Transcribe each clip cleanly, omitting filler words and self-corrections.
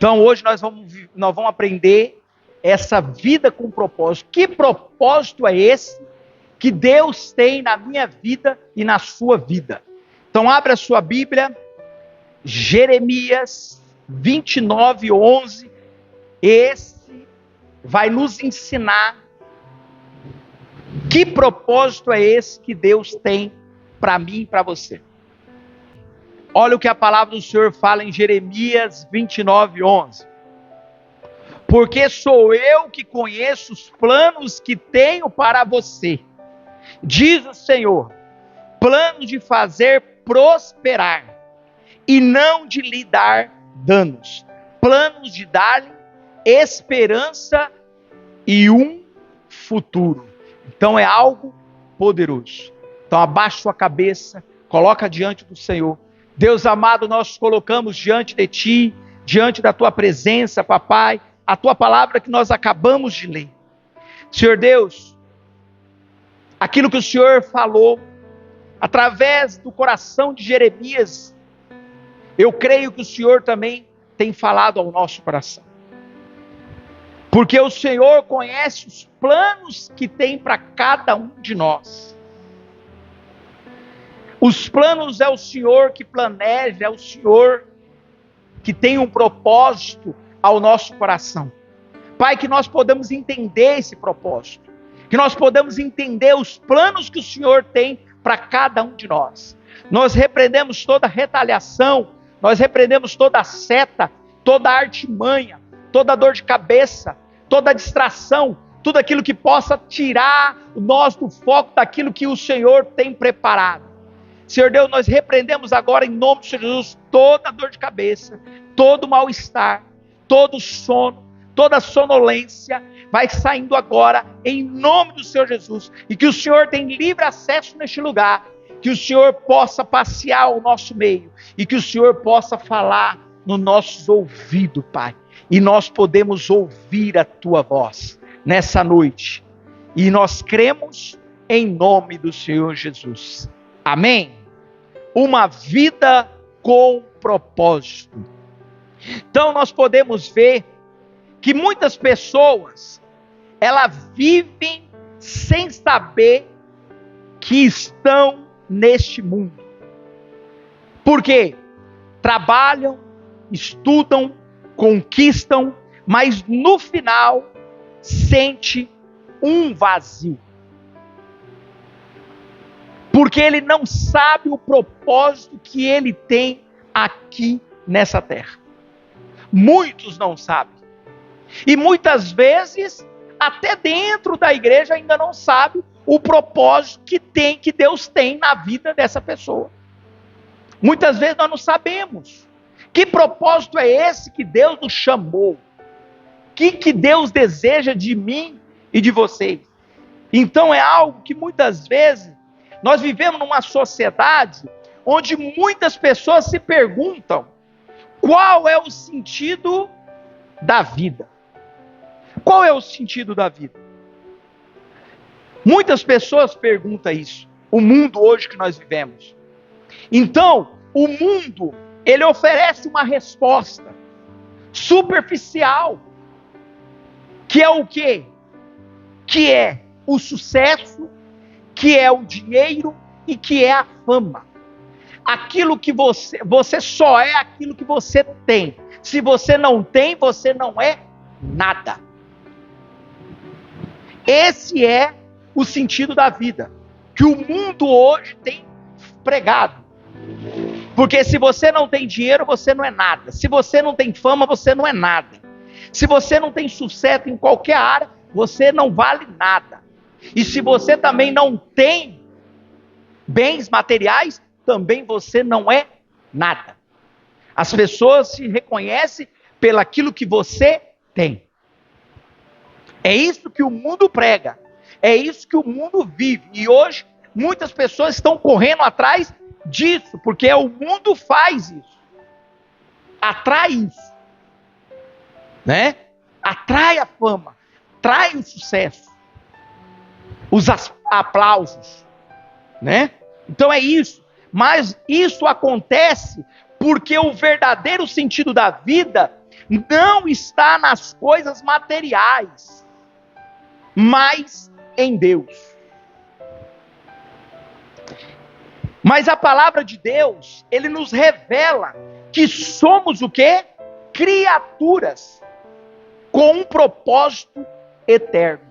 Então hoje nós vamos aprender essa vida com propósito. Que propósito é esse que Deus tem na minha vida e na sua vida? Então abre a sua Bíblia, Jeremias 29:11. Esse vai nos ensinar que propósito é esse que Deus tem para mim e para você. Olha o que a palavra do Senhor fala em Jeremias 29:11. Porque sou eu que conheço os planos que tenho para você, diz o Senhor, planos de fazer prosperar e não de lhe dar danos, planos de dar-lhe esperança e um futuro. Então é algo poderoso. Então abaixa sua cabeça, coloca diante do Senhor. Deus amado, nós colocamos diante de Ti, diante da Tua presença, Papai, a Tua palavra que nós acabamos de ler. Senhor Deus, aquilo que o Senhor falou, através do coração de Jeremias, eu creio que o Senhor também tem falado ao nosso coração. Porque o Senhor conhece os planos que tem para cada um de nós. Os planos é o Senhor que planeja, é o Senhor que tem um propósito ao nosso coração. Pai, que nós podemos entender esse propósito. Que nós podemos entender os planos que o Senhor tem para cada um de nós. Nós repreendemos toda retaliação, nós repreendemos toda seta, toda artimanha, toda dor de cabeça, toda distração, tudo aquilo que possa tirar nós do foco daquilo que o Senhor tem preparado. Senhor Deus, nós repreendemos agora em nome de Jesus toda dor de cabeça, todo mal-estar, todo sono, toda sonolência, vai saindo agora em nome do Senhor Jesus, e que o Senhor tenha livre acesso neste lugar, que o Senhor possa passear ao nosso meio, e que o Senhor possa falar nos nossos ouvidos, Pai, e nós podemos ouvir a Tua voz nessa noite, e nós cremos em nome do Senhor Jesus. Amém? Uma vida com propósito. Então nós podemos ver que muitas pessoas, elas vivem sem saber que estão neste mundo. Por quê? Trabalham, estudam, conquistam, mas no final sente um vazio. Porque ele não sabe o propósito que ele tem aqui nessa terra. Muitos não sabem. E muitas vezes, até dentro da igreja ainda não sabe o propósito que Deus tem na vida dessa pessoa. Muitas vezes nós não sabemos. Que propósito é esse que Deus nos chamou? O que Deus deseja de mim e de vocês? Então é algo que muitas vezes nós vivemos numa sociedade onde muitas pessoas se perguntam qual é o sentido da vida. Qual é o sentido da vida? Muitas pessoas perguntam isso. O mundo hoje que nós vivemos. Então, o mundo, ele oferece uma resposta superficial. Que é o quê? Que é o sucesso, que é o dinheiro e que é a fama. Aquilo que você só é aquilo que você tem. Se você não tem, você não é nada. Esse é o sentido da vida, que o mundo hoje tem pregado. Porque se você não tem dinheiro, você não é nada. Se você não tem fama, você não é nada. Se você não tem sucesso em qualquer área, você não vale nada. E se você também não tem bens materiais, também você não é nada. As pessoas se reconhecem pelaquilo que você tem. É isso que o mundo prega. É isso que o mundo vive. E hoje, muitas pessoas estão correndo atrás disso, porque o mundo faz isso. Atrai isso. Né? Atrai a fama. Atrai o sucesso. Os aplausos. Né? Então é isso. Mas isso acontece porque o verdadeiro sentido da vida não está nas coisas materiais, mas em Deus. Mas a palavra de Deus, ele nos revela que somos o quê? Criaturas com um propósito eterno.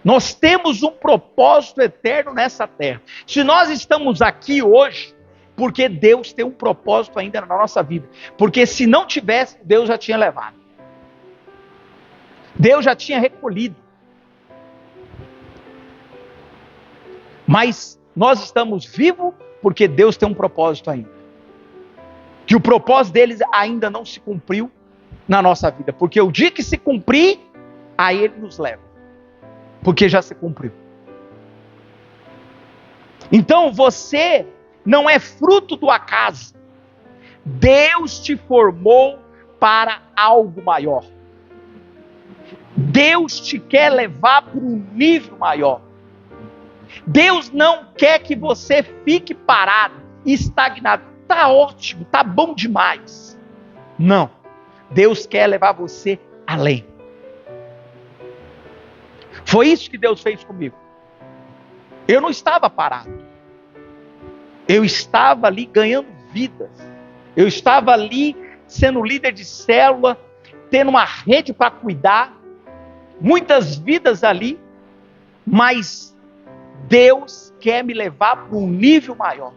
Nós temos um propósito eterno nessa terra. Se nós estamos aqui hoje, porque Deus tem um propósito ainda na nossa vida. Porque se não tivesse, Deus já tinha levado. Deus já tinha recolhido. Mas nós estamos vivos porque Deus tem um propósito ainda. Que o propósito deles ainda não se cumpriu na nossa vida. Porque o dia que se cumprir, aí Ele nos leva. Porque já se cumpriu. Então você não é fruto do acaso. Deus te formou para algo maior. Deus te quer levar para um nível maior. Deus não quer que você fique parado, estagnado. Tá ótimo, tá bom demais. Não. Deus quer levar você além. Foi isso que Deus fez comigo. Eu não estava parado. Eu estava ali ganhando vidas. Eu estava ali sendo líder de célula, tendo uma rede para cuidar. Muitas vidas ali. Mas Deus quer me levar para um nível maior.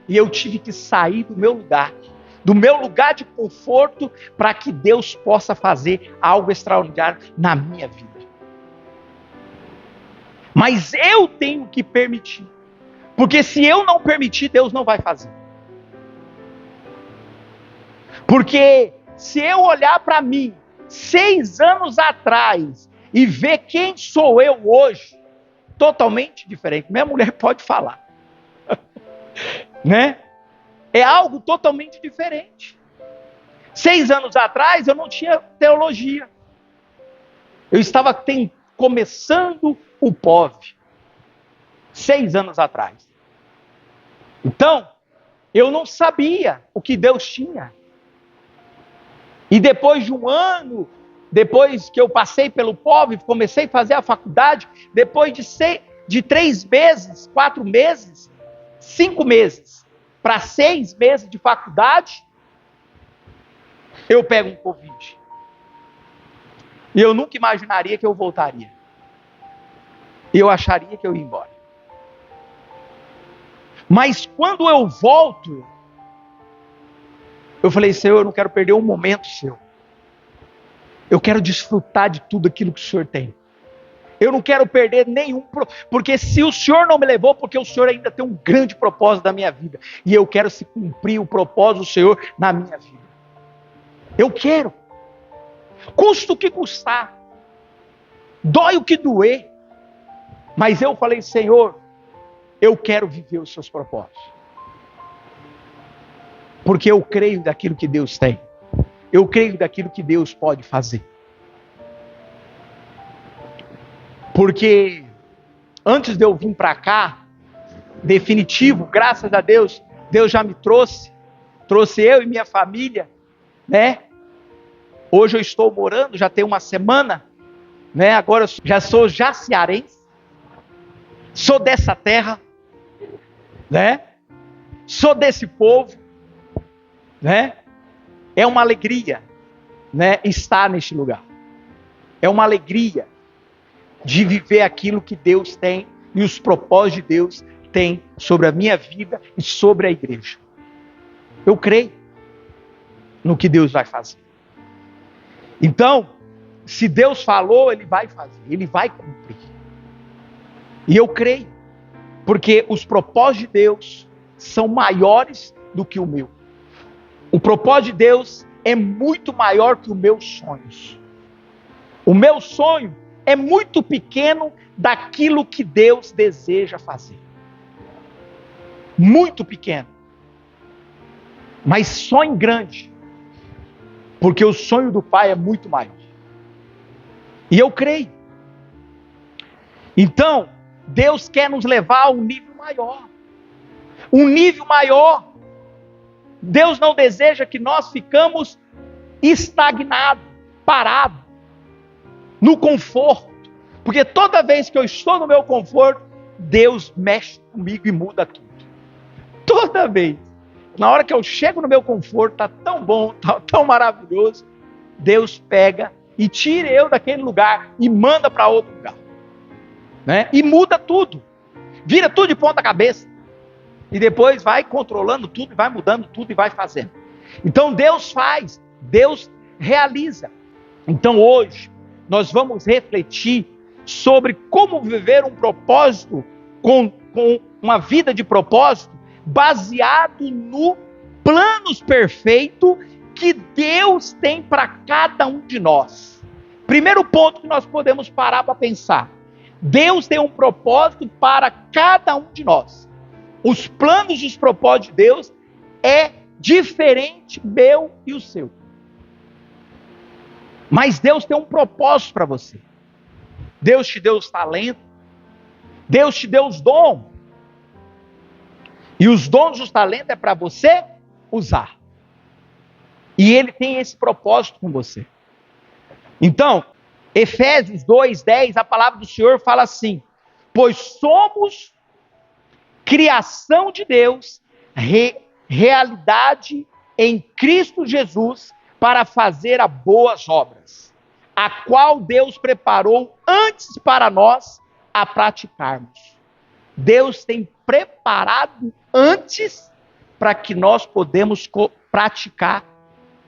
E eu tive que sair do meu lugar de conforto, para que Deus possa fazer algo extraordinário na minha vida. Mas eu tenho que permitir. Porque se eu não permitir, Deus não vai fazer. Porque se eu olhar para mim, 6 anos atrás, e ver quem sou eu hoje, totalmente diferente. Minha mulher pode falar. Né? É algo totalmente diferente. 6 anos atrás, eu não tinha teologia. Eu estava começando o POV. 6 anos atrás. Então, eu não sabia o que Deus tinha. E depois de um ano, depois que eu passei pelo POV, comecei a fazer a faculdade, depois de 3 meses, 4 meses, 5 meses, para 6 meses de faculdade, eu pego um Covid. E eu nunca imaginaria que eu voltaria. E eu acharia que eu ia embora. Mas quando eu volto, eu falei, Senhor, eu não quero perder um momento seu. Eu quero desfrutar de tudo aquilo que o Senhor tem. Eu não quero perder nenhum, porque se o Senhor não me levou, porque o Senhor ainda tem um grande propósito na minha vida. E eu quero se cumprir o propósito do Senhor na minha vida. Eu quero. Custa o que custar. Dói o que doer. Mas eu falei, Senhor, eu quero viver os seus propósitos. Porque eu creio daquilo que Deus tem. Eu creio daquilo que Deus pode fazer. Porque antes de eu vir para cá, definitivo, graças a Deus, Deus já me trouxe eu e minha família, né? Hoje eu estou morando, já tem uma semana, né? Agora eu já sou cearense, sou dessa terra, né? Sou desse povo, né? É uma alegria, né? Estar neste lugar. É uma alegria de viver aquilo que Deus tem e os propósitos de Deus tem sobre a minha vida e sobre a igreja. Eu creio no que Deus vai fazer. Então, se Deus falou, Ele vai fazer, Ele vai cumprir. E eu creio, porque os propósitos de Deus são maiores do que o meu. O propósito de Deus é muito maior que os meus sonhos. O meu sonho é muito pequeno daquilo que Deus deseja fazer. Muito pequeno. Mas sonho grande. Porque o sonho do Pai é muito maior. E eu creio. Então, Deus quer nos levar a um nível maior. Um nível maior. Deus não deseja que nós ficamos estagnado, parado, no conforto. Porque toda vez que eu estou no meu conforto, Deus mexe comigo e muda tudo. Toda vez. Na hora que eu chego no meu conforto, está tão bom, está tão maravilhoso, Deus pega e tira eu daquele lugar e manda para outro lugar. Né? E muda tudo. Vira tudo de ponta cabeça. E depois vai controlando tudo, vai mudando tudo e vai fazendo. Então Deus faz, Deus realiza. Então hoje nós vamos refletir sobre como viver um propósito com uma vida de propósito baseado no planos perfeito que Deus tem para cada um de nós. Primeiro ponto que nós podemos parar para pensar. Deus tem um propósito para cada um de nós. Os planos e os propósitos de Deus é diferente meu e o seu. Mas Deus tem um propósito para você. Deus te deu os talentos. Deus te deu os dons. E os dons e os talentos é para você usar. E Ele tem esse propósito com você. Então, Efésios 2:10, a palavra do Senhor fala assim: pois somos criação de Deus, realidade em Cristo Jesus, para fazer as boas obras, a qual Deus preparou antes para nós a praticarmos. Deus tem preparado antes para que nós podemos praticar,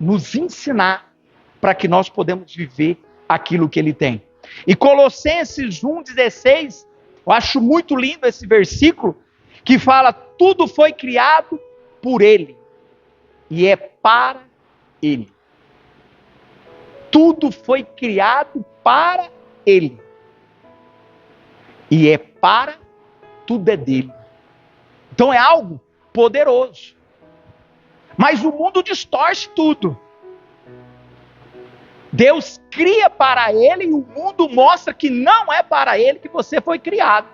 nos ensinar, para que nós podemos viver aquilo que Ele tem. E Colossenses 1:16, eu acho muito lindo esse versículo, que fala: tudo foi criado por Ele, e é para Ele. Tudo foi criado para Ele, e é para, tudo é dele. Então é algo poderoso. Mas o mundo distorce tudo. Deus cria para Ele e o mundo mostra que não é para Ele que você foi criado.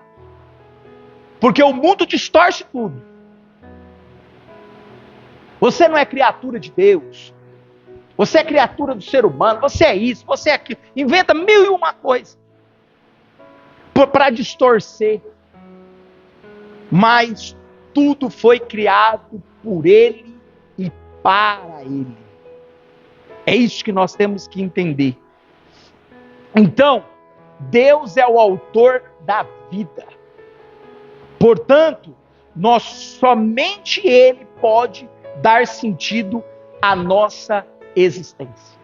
Porque o mundo distorce tudo. Você não é criatura de Deus. Você é criatura do ser humano. Você é isso, você é aquilo. Inventa 1001 coisa para distorcer. Mas tudo foi criado por Ele e para Ele. É isso que nós temos que entender. Então, Deus é o autor da vida. Portanto, somente Ele pode dar sentido à nossa existência.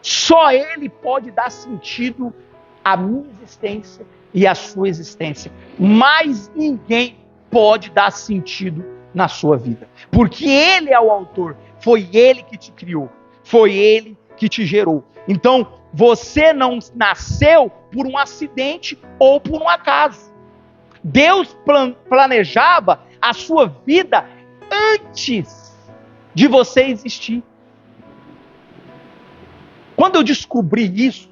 Só Ele pode dar sentido à minha existência e à sua existência. Mas ninguém pode dar sentido na sua vida. Porque Ele é o autor. Foi Ele que te criou. Foi Ele que te gerou. Então, você não nasceu por um acidente ou por um acaso. Deus planejava a sua vida antes de você existir. Quando eu descobri isso,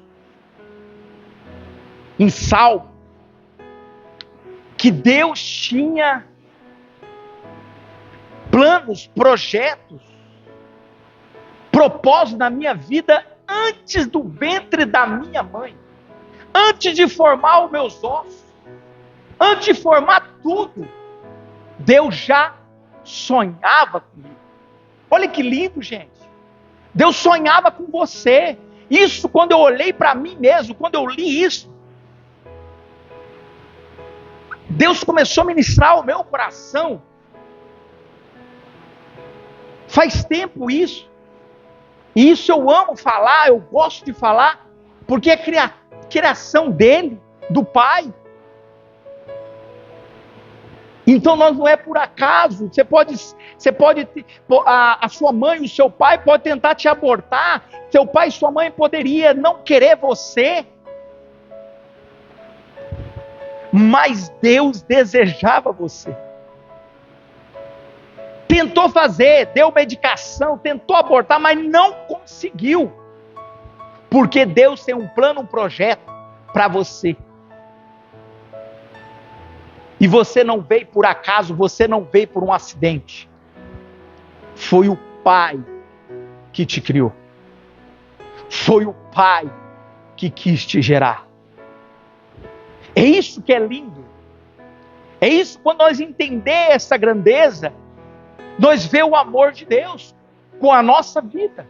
em Salmo, que Deus tinha planos, projetos, propósitos na minha vida antes do ventre da minha mãe, antes de formar os meus ossos, antes de formar tudo, Deus já sonhava comigo. Olha que lindo, gente. Deus sonhava com você. Isso, quando eu olhei para mim mesmo, quando eu li isso, Deus começou a ministrar o meu coração. Faz tempo isso. E isso eu amo falar, eu gosto de falar, porque é criação dele, do Pai. Então nós não é por acaso. Você pode a sua mãe, o seu pai pode tentar te abortar. Seu pai e sua mãe poderia não querer você. Mas Deus desejava você. Tentou fazer, deu medicação, tentou abortar, mas não conseguiu. Porque Deus tem um plano, um projeto para você. E você não veio por acaso, você não veio por um acidente. Foi o Pai que te criou. Foi o Pai que quis te gerar. É isso que é lindo. É isso, quando nós entender essa grandeza, nós vê o amor de Deus com a nossa vida.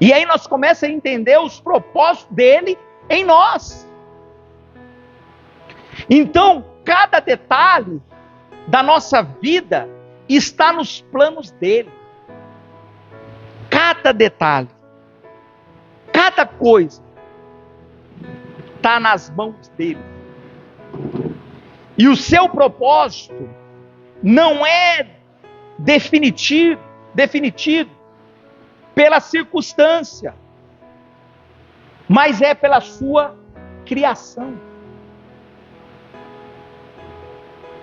E aí nós começamos a entender os propósitos dele em nós. Então, cada detalhe da nossa vida está nos planos dele. Cada detalhe, cada coisa está nas mãos dele. E o seu propósito não é definitivo pela circunstância, mas é pela sua criação.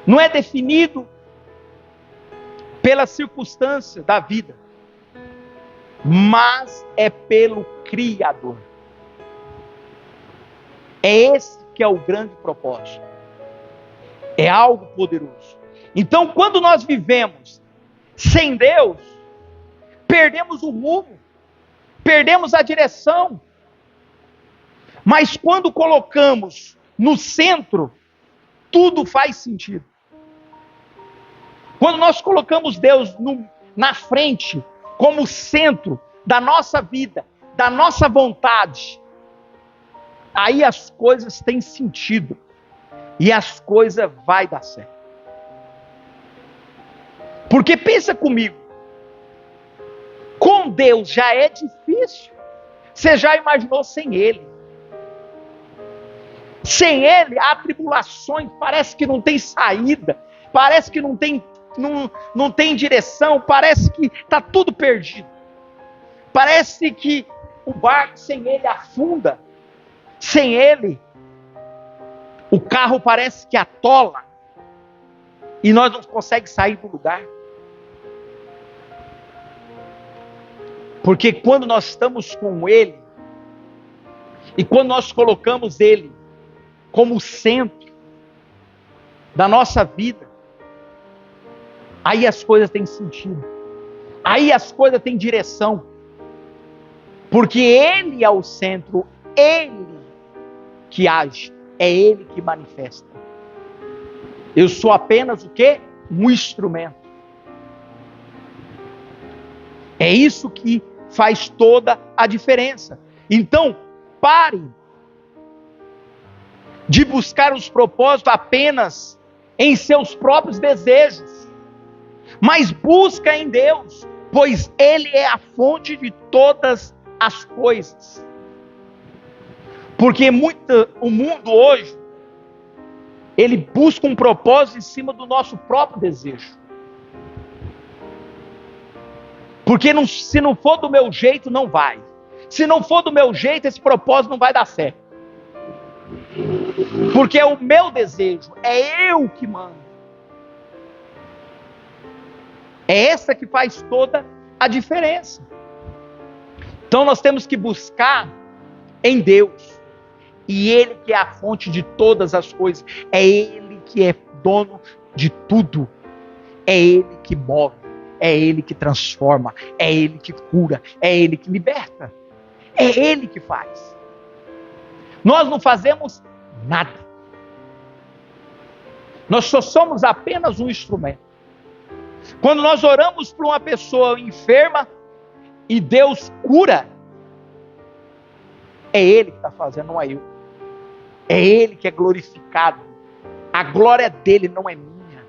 Não é definido pela circunstância da vida, mas é pelo Criador. É esse que é o grande propósito. É algo poderoso. Então, quando nós vivemos sem Deus, perdemos o rumo, perdemos a direção. Mas quando colocamos no centro, tudo faz sentido. Quando nós colocamos Deus na frente, como centro da nossa vida, da nossa vontade, aí as coisas têm sentido. E as coisas vão dar certo. Porque pensa comigo, com Deus já é difícil. Você já imaginou sem Ele? Sem Ele, há tribulações, parece que não tem saída, parece que não tem direção, parece que está tudo perdido. Parece que o barco sem Ele afunda. Sem Ele, o carro parece que atola e nós não conseguimos sair do lugar. Porque quando nós estamos com Ele, e quando nós colocamos Ele como centro da nossa vida, aí as coisas têm sentido, aí as coisas têm direção, porque Ele é o centro, Ele que age, é Ele que manifesta. Eu sou apenas o quê? Um instrumento. É isso que faz toda a diferença. Então, pare de buscar os propósitos apenas em seus próprios desejos, mas busca em Deus, pois Ele é a fonte de todas as coisas. Porque o mundo hoje, ele busca um propósito em cima do nosso próprio desejo. Porque se não for do meu jeito, não vai. Se não for do meu jeito, esse propósito não vai dar certo. Porque é o meu desejo, é eu que mando. É essa que faz toda a diferença. Então nós temos que buscar em Deus. E Ele que é a fonte de todas as coisas. É Ele que é dono de tudo. É Ele que move. É Ele que transforma. É Ele que cura. É Ele que liberta. É Ele que faz. Nós não fazemos nada. Nós só somos apenas um instrumento. Quando nós oramos por uma pessoa enferma e Deus cura, é Ele que está fazendo, não é eu. É Ele que é glorificado. A glória dele não é minha.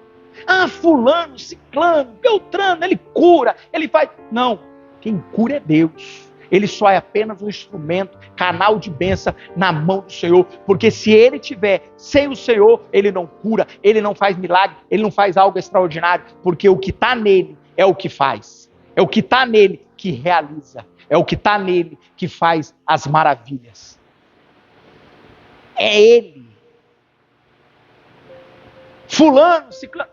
Ah, fulano, ciclano, beltrano, ele cura, ele faz... Não, quem cura é Deus. Ele só é apenas um instrumento, canal de bênção na mão do Senhor. Porque se Ele tiver sem o Senhor, Ele não cura, Ele não faz milagre, Ele não faz algo extraordinário. Porque o que está nele é o que faz. É o que está nele que realiza. É o que está nele que faz as maravilhas. É Ele. Fulano, ciclano.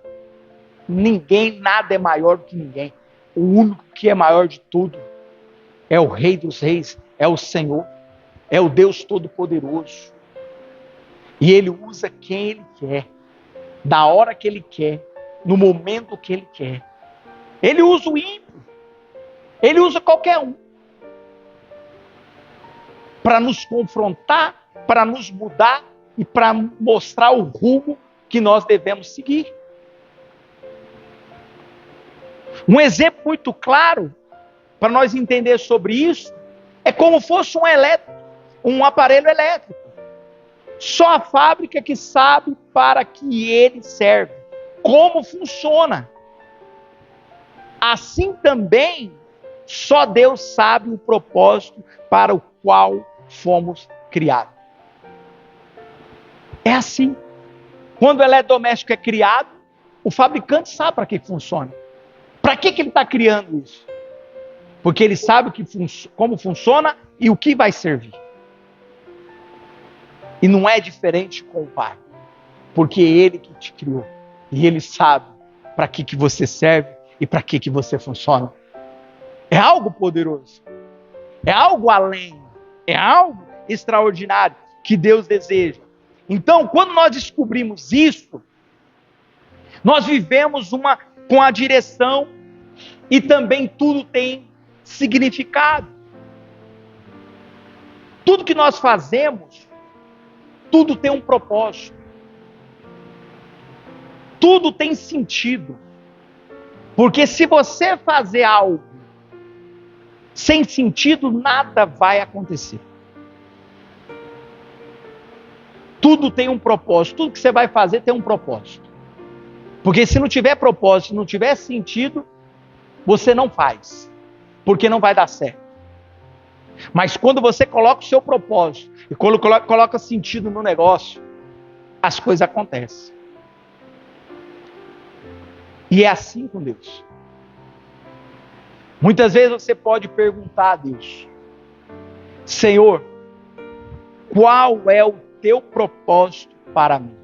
Ninguém, nada é maior do que ninguém. O único que é maior de tudo é o Rei dos Reis, é o Senhor, é o Deus Todo-Poderoso. E Ele usa quem Ele quer, da hora que Ele quer, no momento que Ele quer. Ele usa o ímpio, Ele usa qualquer um. para nos confrontar, para nos mudar e para mostrar o rumo que nós devemos seguir. Um exemplo muito claro para nós entender sobre isso é como fosse um aparelho elétrico. Só a fábrica que sabe para que ele serve, como funciona. Assim também, só Deus sabe o propósito para o qual fomos criados. É assim. Quando o eletrodoméstico é criado, o fabricante sabe para que funciona. Para que ele está criando isso? Porque ele sabe como funciona e o que vai servir. E não é diferente com o Pai. Porque é Ele que te criou. E Ele sabe para que você serve e para que você funciona. É algo poderoso. É algo além. É algo extraordinário que Deus deseja. Então, quando nós descobrimos isso, nós vivemos com a direção e também tudo tem significado. Tudo que nós fazemos, tudo tem um propósito. Tudo tem sentido. Porque se você fazer algo sem sentido, nada vai acontecer. Tudo tem um propósito. Tudo que você vai fazer tem um propósito. Porque se não tiver propósito, não tiver sentido, você não faz. Porque não vai dar certo. Mas quando você coloca o seu propósito e quando coloca sentido no negócio, as coisas acontecem. E é assim com Deus. Muitas vezes você pode perguntar a Deus: Senhor, qual é o teu propósito para mim?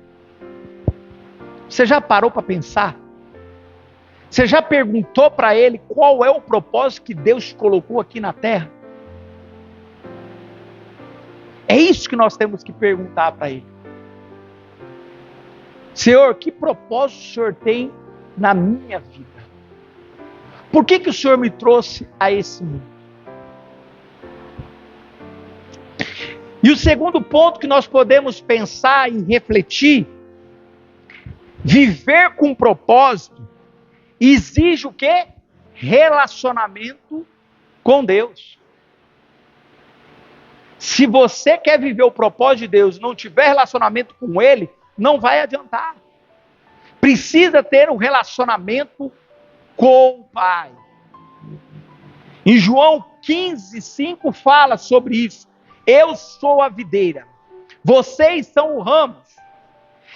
Você já parou para pensar? Você já perguntou para Ele qual é o propósito que Deus colocou aqui na terra? É isso que nós temos que perguntar para Ele. Senhor, que propósito o Senhor tem na minha vida? Por que o Senhor me trouxe a esse mundo? E o segundo ponto que nós podemos pensar e refletir: viver com propósito exige o quê? Relacionamento com Deus. Se você quer viver o propósito de Deus e não tiver relacionamento com Ele, não vai adiantar. Precisa ter um relacionamento com o Pai. Em João 15:5 fala sobre isso. Eu sou a videira, vocês são os ramos.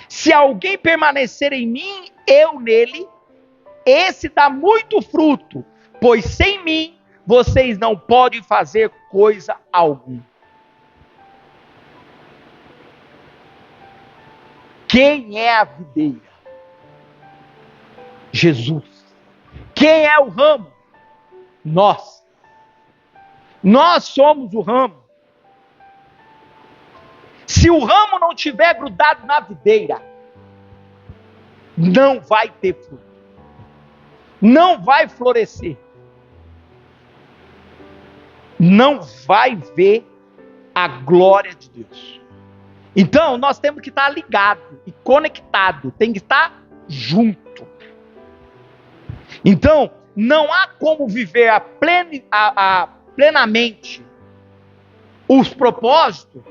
Se alguém permanecer em mim, eu nele, esse dá muito fruto, pois sem mim vocês não podem fazer coisa alguma. Quem é a videira? Jesus. Quem é o ramo? Nós. Nós somos o ramo. Se o ramo não tiver grudado na videira, não vai ter fruto. Não vai florescer. Não vai ver a glória de Deus. Então, nós temos que estar ligado e conectado. Tem que estar junto. Então, não há como viver plenamente os propósitos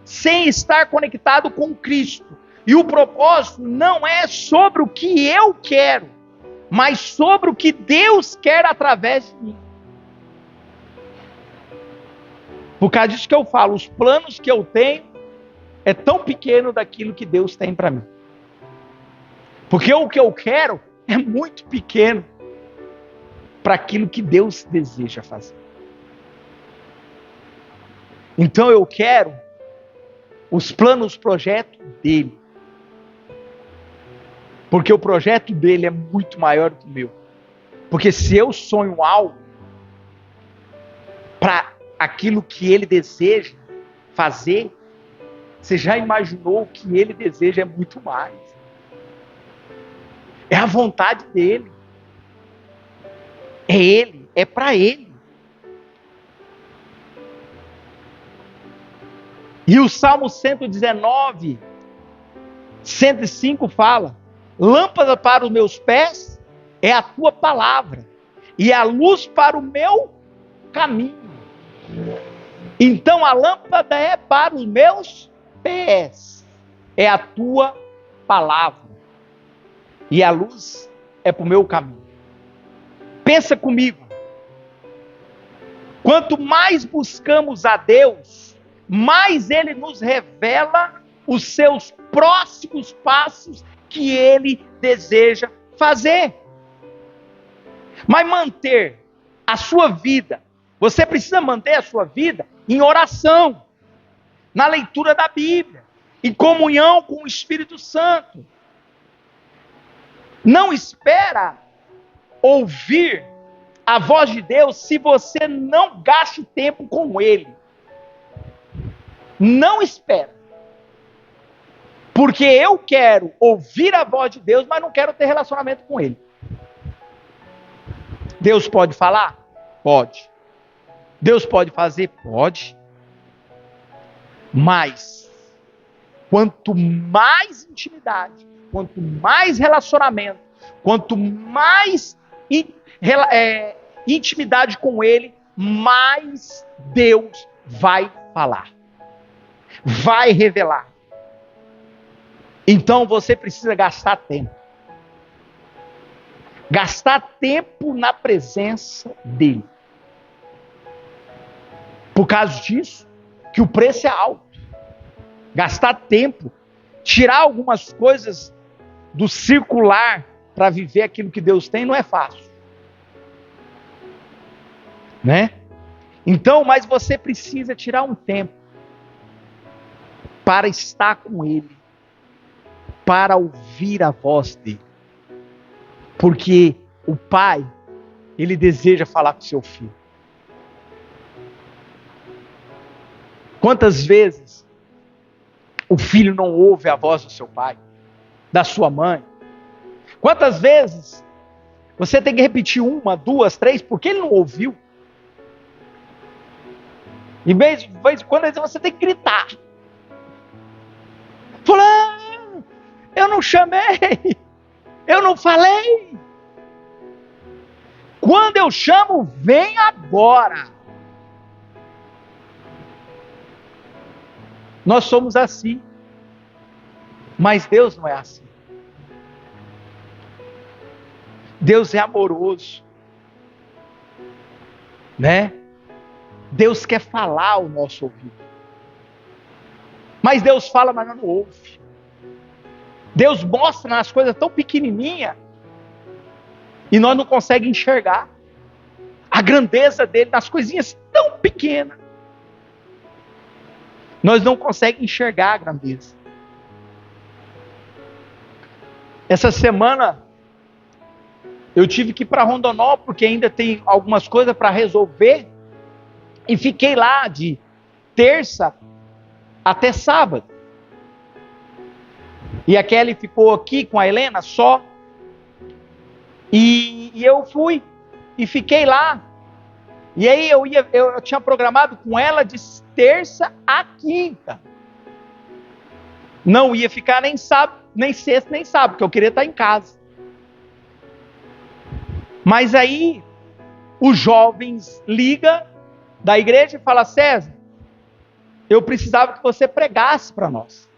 sem estar conectado com Cristo. E o propósito não é sobre o que eu quero, mas sobre o que Deus quer através de mim. Por causa disso que eu falo, os planos que eu tenho é tão pequeno daquilo que Deus tem para mim. Porque o que eu quero é muito pequeno para aquilo que Deus deseja fazer. Então eu quero os planos, os projetos dele. Porque o projeto dele é muito maior do que o meu. Porque se eu sonho algo para aquilo que ele deseja fazer, você já imaginou o que ele deseja é muito mais. É a vontade dele. É ele, é para ele. E o Salmo 119, 105 fala: lâmpada para os meus pés é a tua palavra, e a luz para o meu caminho. Então a lâmpada é para os meus pés, é a tua palavra, e a luz é para o meu caminho. Pensa comigo, quanto mais buscamos a Deus, mais Ele nos revela os seus próximos passos que Ele deseja fazer. Mas manter a sua vida, você precisa manter a sua vida em oração, na leitura da Bíblia, em comunhão com o Espírito Santo. Não espera ouvir a voz de Deus se você não gaste tempo com Ele. Não espera. Porque eu quero ouvir a voz de Deus, mas não quero ter relacionamento com Ele. Deus pode falar? Pode. Deus pode fazer? Pode. Mas, quanto mais intimidade, quanto mais relacionamento, quanto mais intimidade com Ele, mais Deus vai falar, vai revelar. Então você precisa gastar tempo. Gastar tempo na presença dEle. Por causa disso, que o preço é alto. Gastar tempo, tirar algumas coisas do circular para viver aquilo que Deus tem, não é fácil. Né? Então, mas você precisa tirar um tempo para estar com Ele, para ouvir a voz dEle. Porque o Pai, Ele deseja falar com o seu filho. Quantas vezes o filho não ouve a voz do seu pai, da sua mãe? Quantas vezes você tem que repetir 1, 2, 3, porque ele não ouviu? E vez em quando você tem que gritar. Fulano, eu não chamei, eu não falei. Quando eu chamo, vem agora. Nós somos assim, mas Deus não é assim. Deus é amoroso, né? Deus quer falar ao nosso ouvido. Mas Deus fala, mas não ouve. Deus mostra nas coisas tão pequenininhas e nós não conseguimos enxergar a grandeza dele nas coisinhas tão pequenas. Nós não conseguimos enxergar a grandeza. Essa semana eu tive que ir para Rondonópolis, porque ainda tem algumas coisas para resolver. E fiquei lá de terça até sábado. E a Kelly ficou aqui com a Helena só. E eu fui e fiquei lá. E aí eu tinha programado com ela de terça a quinta. Não ia ficar nem sábado, nem sexta, nem sábado, porque eu queria estar em casa. Mas aí os jovens ligam da igreja e falam: César, eu precisava que você pregasse para nós.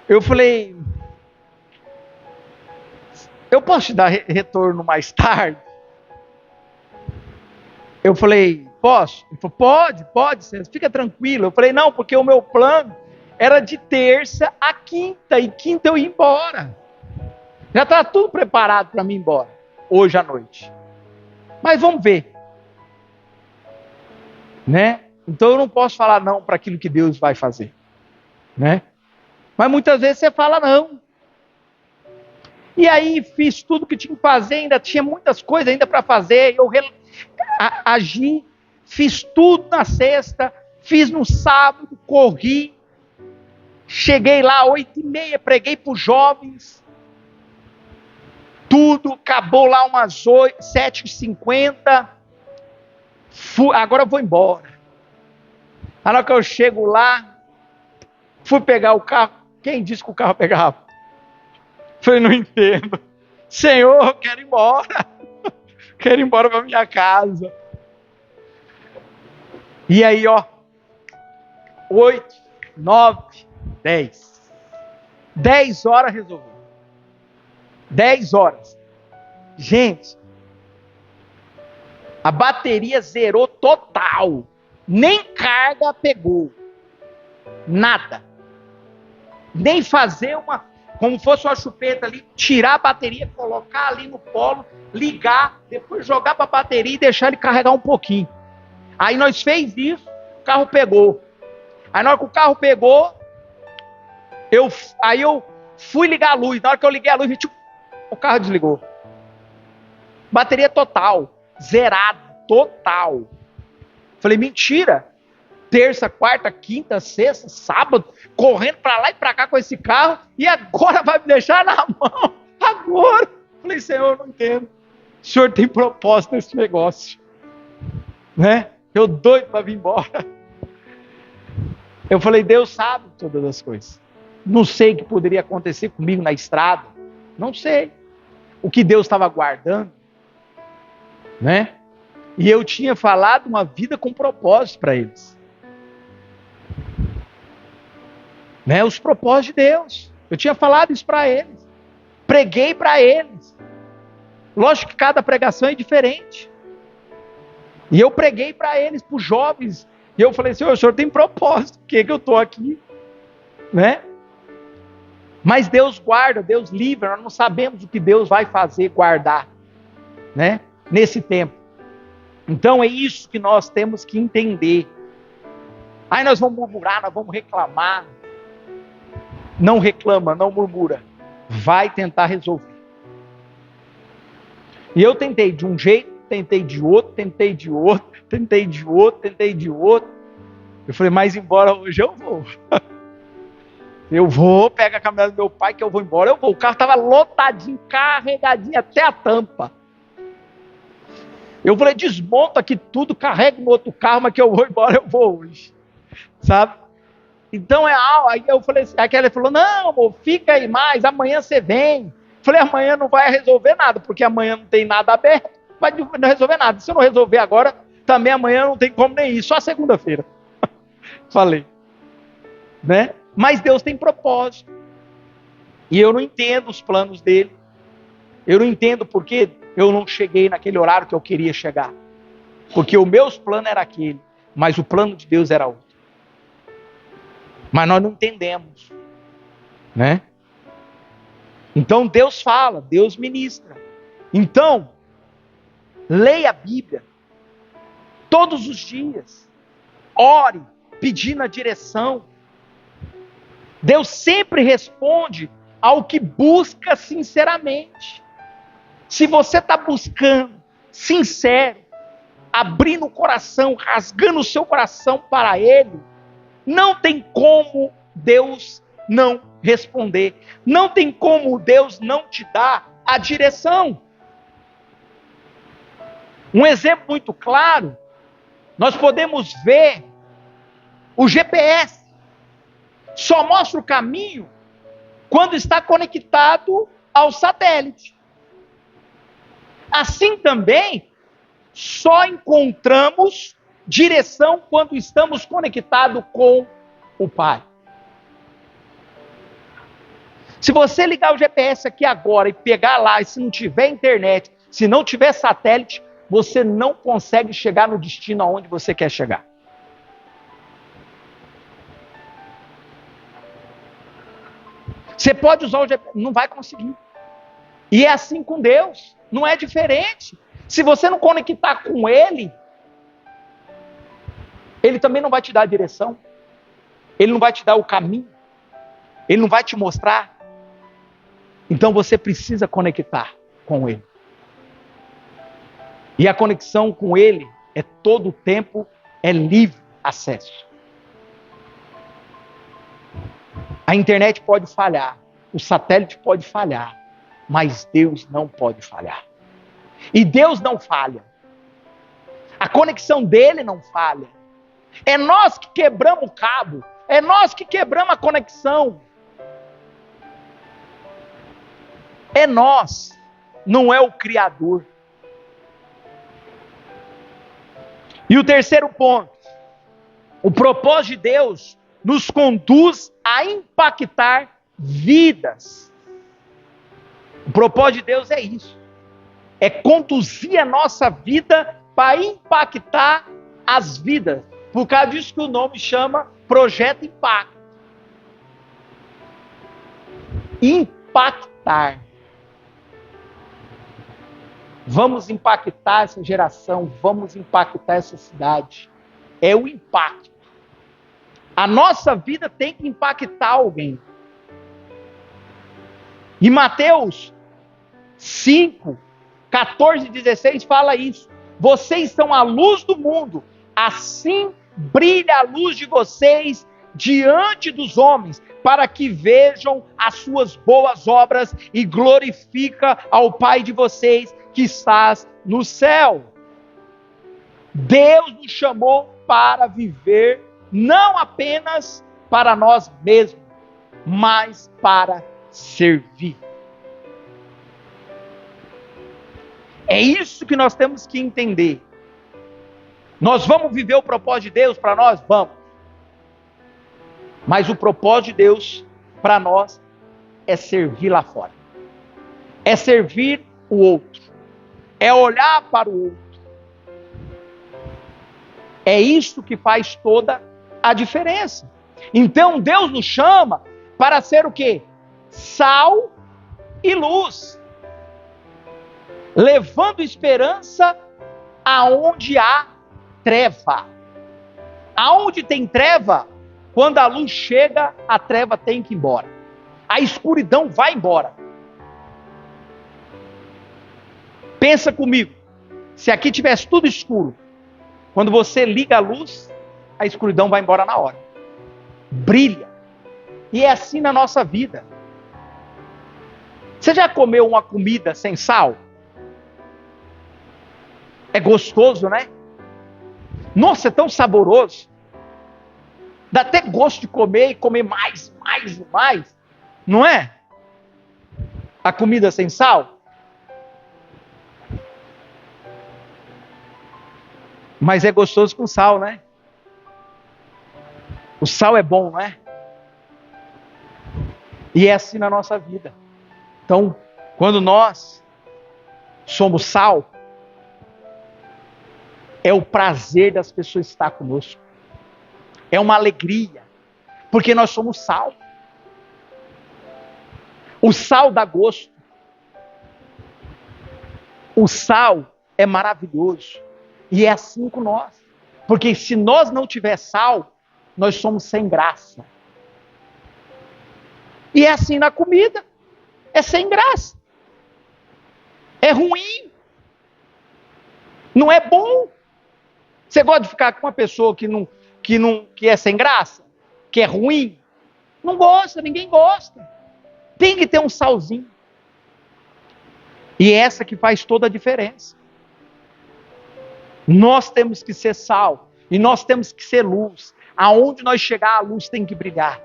Eu falei: eu posso te dar retorno mais tarde? Eu falei: posso? Ele falou: pode, César, fica tranquilo. Eu falei: não, porque o meu plano era de terça a quinta, e quinta eu ia embora. Já estava tudo preparado para mim ir embora, hoje à noite. Mas vamos ver. Né? Então eu não posso falar não para aquilo que Deus vai fazer. Né? Mas muitas vezes você fala não. E aí fiz tudo que tinha que fazer, ainda tinha muitas coisas ainda para fazer. Eu agi, fiz tudo na sexta, fiz no sábado, corri. Cheguei lá 8h30, preguei para os jovens. Tudo, acabou lá umas 7h50. Agora eu vou embora. Aí na hora que eu chego lá, fui pegar o carro. Quem disse que o carro pegava? Falei, não entendo. Senhor, eu quero ir embora. Quero ir embora para minha casa. E aí, 8, 9, 10. 10 horas resolveu. 10 horas. Gente, a bateria zerou total. Nem carga pegou. Nada. Nem fazer como fosse uma chupeta ali, tirar a bateria, colocar ali no polo, ligar, depois jogar para a bateria e deixar ele carregar um pouquinho. Aí nós fez isso, o carro pegou. Aí na hora que o carro pegou, eu fui ligar a luz. Na hora que eu liguei a luz, o carro desligou. Bateria total, zerado, total. Falei, mentira. Terça, quarta, quinta, sexta, sábado, correndo para lá e para cá com esse carro, e agora vai me deixar na mão. Agora. Falei, Senhor, eu não entendo. O Senhor tem propósito nesse negócio. Né? Eu doido para vir embora. Eu falei, Deus sabe todas as coisas. Não sei o que poderia acontecer comigo na estrada. Não sei. O que Deus estava guardando. Né? E eu tinha falado uma vida com propósito para eles. Né? Os propósitos de Deus. Eu tinha falado isso para eles. Preguei para eles. Lógico que cada pregação é diferente. E eu preguei para eles, para os jovens. E eu falei, Senhor, o Senhor tem propósito. Por que eu estou aqui? Né? Mas Deus guarda, Deus livra. Nós não sabemos o que Deus vai fazer, guardar. Né? Nesse tempo. Então é isso que nós temos que entender. Aí nós vamos murmurar, nós vamos reclamar. Não reclama, não murmura. Vai tentar resolver. E eu tentei de um jeito, tentei de outro, tentei de outro, tentei de outro, tentei de outro. Eu falei, mas embora hoje eu vou. Eu vou, pega a caminhada do meu pai que eu vou embora, eu vou. O carro estava lotadinho, carregadinho até a tampa. Eu falei, desmonta aqui tudo, carrega no outro carro, mas que eu vou embora, eu vou hoje. Sabe? Então aí eu falei assim, aquela falou, não, amor, fica aí mais, amanhã você vem. Falei, amanhã não vai resolver nada, porque amanhã não tem nada aberto, vai não resolver nada. Se eu não resolver agora, também amanhã não tem como nem ir, só segunda-feira. Falei. Né? Mas Deus tem propósito. E eu não entendo os planos dele. Eu não entendo porque eu não cheguei naquele horário que eu queria chegar. Porque o meu plano era aquele, mas o plano de Deus era outro. Mas nós não entendemos, né? Então Deus fala, Deus ministra. Então, leia a Bíblia todos os dias. Ore, pedindo a direção. Deus sempre responde ao que busca sinceramente. Se você está buscando, sincero, abrindo o coração, rasgando o seu coração para Ele, não tem como Deus não responder. Não tem como Deus não te dar a direção. Um exemplo muito claro, nós podemos ver o GPS. Só mostra o caminho quando está conectado ao satélite. Assim também, só encontramos direção quando estamos conectados com o Pai. Se você ligar o GPS aqui agora e pegar lá, e se não tiver internet, se não tiver satélite, você não consegue chegar no destino aonde você quer chegar. Você pode usar o GPS, não vai conseguir. E é assim com Deus, não é diferente. Se você não conectar com Ele, Ele também não vai te dar a direção. Ele não vai te dar o caminho. Ele não vai te mostrar. Então você precisa conectar com Ele. E a conexão com Ele é todo o tempo, é livre acesso. A internet pode falhar, o satélite pode falhar, mas Deus não pode falhar. E Deus não falha. A conexão dele não falha. É nós que quebramos o cabo. É nós que quebramos a conexão. É nós, não é o Criador. E o terceiro ponto, o propósito de Deus nos conduz a impactar vidas. O propósito de Deus é isso. É conduzir a nossa vida para impactar as vidas. Por causa disso que o nome chama Projeto Impacto. Impactar. Vamos impactar essa geração, vamos impactar essa cidade. É o impacto. A nossa vida tem que impactar alguém. E Mateus 5, 14 e 16 fala isso. Vocês são a luz do mundo, assim brilha a luz de vocês diante dos homens, para que vejam as suas boas obras e glorifica ao Pai de vocês que estás no céu. Deus nos chamou para viver não apenas para nós mesmos, mas para servir. É isso que nós temos que entender. Nós vamos viver o propósito de Deus para nós? Vamos. Mas o propósito de Deus para nós é servir lá fora. É servir o outro. É olhar para o outro. É isso que faz toda a diferença. Então Deus nos chama para ser o quê? Sal e luz. Levando esperança aonde há treva. Aonde tem treva, quando a luz chega, a treva tem que ir embora. A escuridão vai embora. Pensa comigo. Se aqui tivesse tudo escuro, quando você liga a luz, a escuridão vai embora na hora. Brilha. E é assim na nossa vida. Você já comeu uma comida sem sal? É gostoso, né? Nossa, é tão saboroso. Dá até gosto de comer e comer mais. Não é? A comida sem sal. Mas é gostoso com sal, né? O sal é bom, não é? E é assim na nossa vida. Então, quando nós somos sal, é o prazer das pessoas estar conosco. É uma alegria. Porque nós somos sal. O sal dá gosto. O sal é maravilhoso. E é assim com nós. Porque se nós não tiver sal, nós somos sem graça. E é assim na comida. É sem graça. É ruim. Não é bom. Você gosta de ficar com uma pessoa que é sem graça? Que é ruim? Não gosta, ninguém gosta. Tem que ter um salzinho. E é essa que faz toda a diferença. Nós temos que ser sal. E nós temos que ser luz. Aonde nós chegar, a luz tem que brilhar.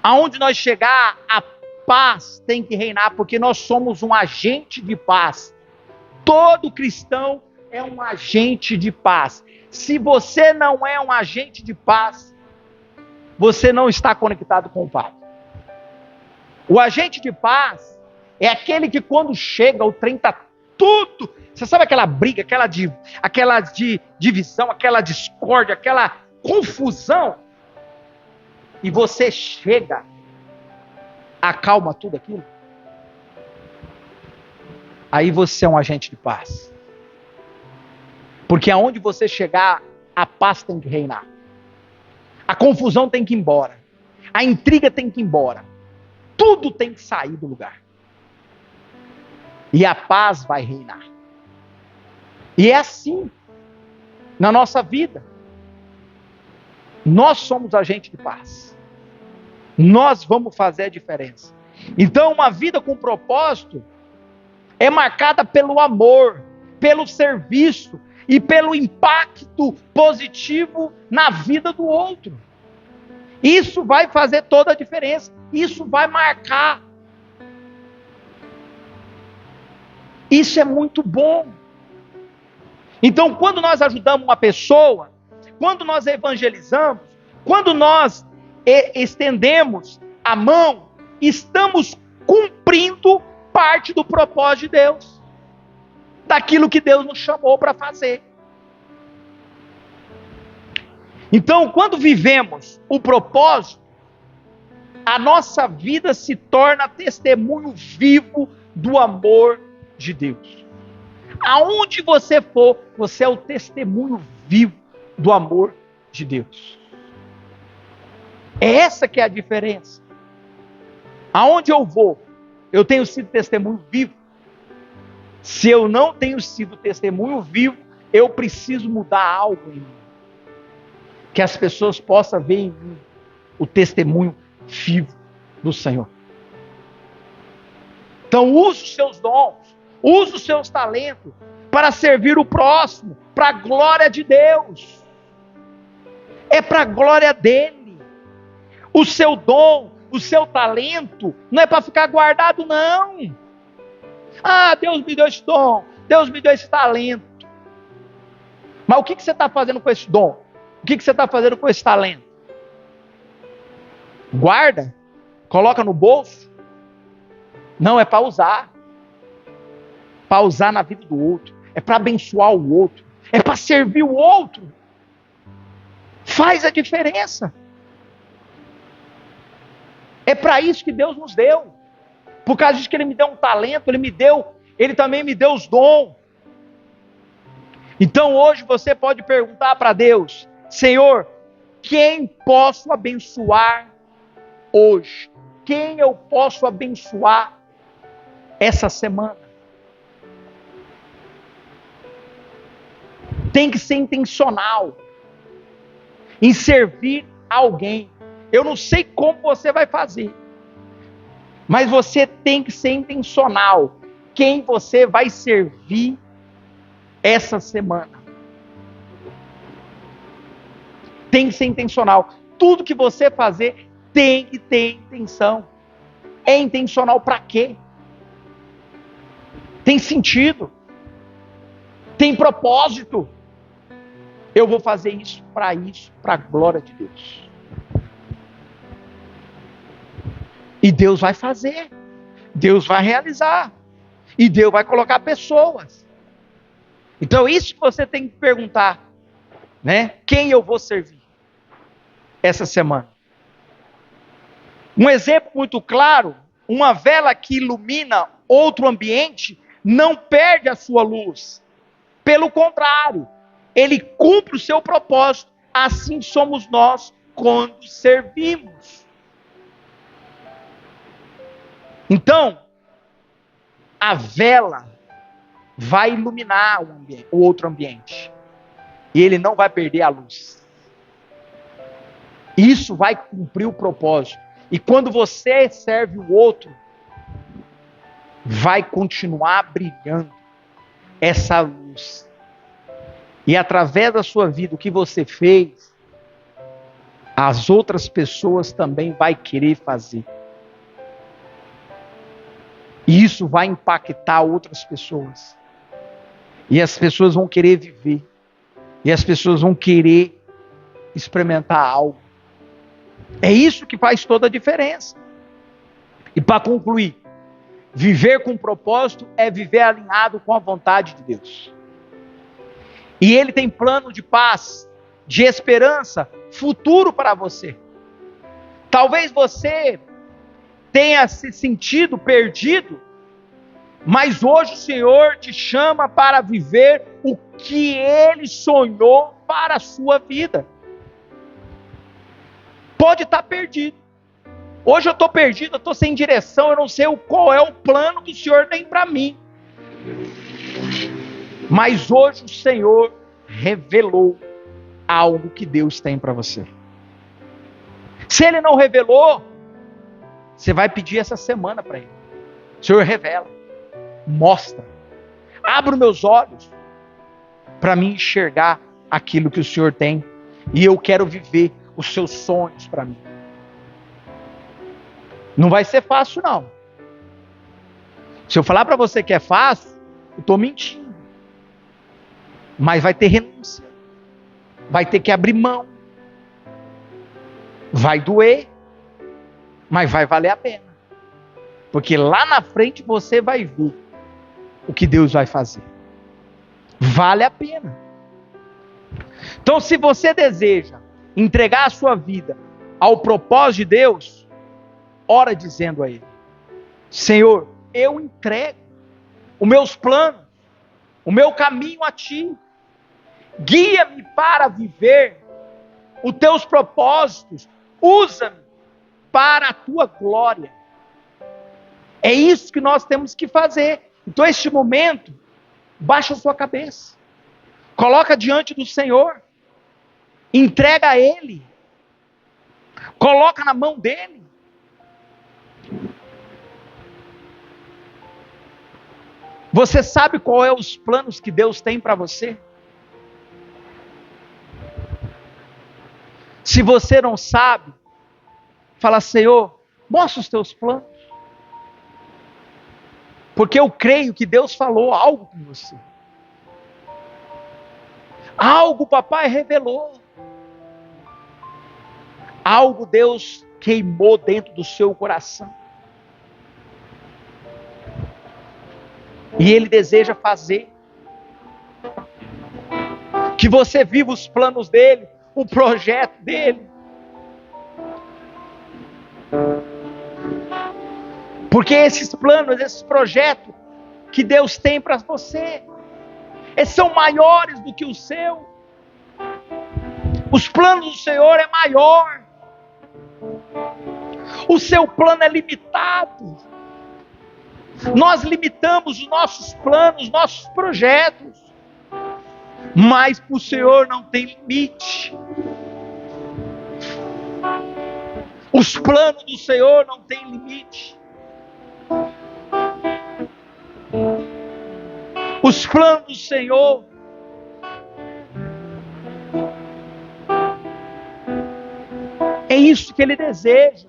Aonde nós chegar, a paz tem que reinar. Porque nós somos um agente de paz. Todo cristão é um agente de paz. Se você não é um agente de paz, você não está conectado com o Pai. O agente de paz é aquele que quando chega, o trem está tudo. Você sabe aquela briga, aquela divisão, aquela discórdia, aquela confusão. E você chega, acalma tudo aquilo. Aí você é um agente de paz. Porque aonde você chegar, a paz tem que reinar. A confusão tem que ir embora. A intriga tem que ir embora. Tudo tem que sair do lugar. E a paz vai reinar. E é assim na nossa vida. Nós somos agente de paz. Nós vamos fazer a diferença. Então, uma vida com propósito é marcada pelo amor, pelo serviço, e pelo impacto positivo na vida do outro. Isso vai fazer toda a diferença. Isso vai marcar. Isso é muito bom. Então, quando nós ajudamos uma pessoa, quando nós evangelizamos, quando nós estendemos a mão, estamos cumprindo parte do propósito de Deus, daquilo que Deus nos chamou para fazer. Então, quando vivemos o propósito, a nossa vida se torna testemunho vivo do amor de Deus. Aonde você for, você é o testemunho vivo do amor de Deus. É essa que é a diferença. Aonde eu vou, eu tenho sido testemunho vivo. Se eu não tenho sido testemunho vivo, eu preciso mudar algo em mim. Que as pessoas possam ver em mim o testemunho vivo do Senhor. Então use os seus dons, use os seus talentos para servir o próximo, para a glória de Deus. É para a glória dele. O seu dom, o seu talento, não é para ficar guardado, não. Ah, Deus me deu esse dom, Deus me deu esse talento. Mas o que você está fazendo com esse dom? O que você está fazendo com esse talento? Guarda? Coloca no bolso? Não, é para usar. Para usar na vida do outro. É para abençoar o outro. É para servir o outro. Faz a diferença. É para isso que Deus nos deu. Por causa disso que Ele me deu um talento, Ele também me deu os dons. Então hoje você pode perguntar para Deus: Senhor, quem posso abençoar hoje? Quem eu posso abençoar essa semana? Tem que ser intencional em servir alguém. Eu não sei como você vai fazer, mas você tem que ser intencional. Quem você vai servir essa semana? Tem que ser intencional. Tudo que você fazer tem que ter intenção. É intencional para quê? Tem sentido. Tem propósito. Eu vou fazer isso, para a glória de Deus. E Deus vai fazer. Deus vai realizar. E Deus vai colocar pessoas. Então isso que você tem que perguntar, né? Quem eu vou servir essa semana? Um exemplo muito claro: uma vela que ilumina outro ambiente não perde a sua luz. Pelo contrário, ele cumpre o seu propósito. Assim somos nós quando servimos. Então, a vela vai iluminar o outro ambiente. E ele não vai perder a luz. Isso vai cumprir o propósito. E quando você serve o outro, vai continuar brilhando essa luz. E através da sua vida, o que você fez, as outras pessoas também vão querer fazer. E isso vai impactar outras pessoas. E as pessoas vão querer viver. E as pessoas vão querer experimentar algo. É isso que faz toda a diferença. E para concluir, viver com propósito é viver alinhado com a vontade de Deus. E Ele tem plano de paz, de esperança, futuro para você. Talvez você tenha se sentido perdido, mas hoje o Senhor te chama para viver o que Ele sonhou para a sua vida. Pode estar perdido. Hoje eu estou perdido, eu estou sem direção, eu não sei qual é o plano que o Senhor tem para mim. Mas hoje o Senhor revelou algo que Deus tem para você. Se Ele não revelou, você vai pedir essa semana para Ele. Senhor, revela, mostra, abra os meus olhos, para mim enxergar aquilo que o Senhor tem. E eu quero viver os seus sonhos para mim. Não vai ser fácil, não. Se eu falar para você que é fácil, eu estou mentindo. Mas vai ter renúncia. Vai ter que abrir mão. Vai doer. Mas vai valer a pena. Porque lá na frente você vai ver o que Deus vai fazer. Vale a pena. Então, se você deseja entregar a sua vida ao propósito de Deus, ora dizendo a Ele: Senhor, eu entrego os meus planos, o meu caminho a Ti. Guia-me para viver os Teus propósitos. Usa-me para a Tua glória. É isso que nós temos que fazer. Então, este momento, baixa a sua cabeça. Coloca diante do Senhor. Entrega a Ele. Coloca na mão dEle. Você sabe qual é os planos que Deus tem para você? Se você não sabe, fala: Senhor, mostra os teus planos. Porque eu creio que Deus falou algo com você. Algo o papai revelou. Algo Deus queimou dentro do seu coração. E Ele deseja fazer. Que você viva os planos dEle, o projeto dEle. Porque esses planos, esses projetos que Deus tem para você, eles são maiores do que o seu. Os planos do Senhor é maior. O seu plano é limitado. Nós limitamos os nossos planos, nossos projetos. Mas para o Senhor não tem limite. Os planos do Senhor não têm limite. Os planos do Senhor é isso que Ele deseja.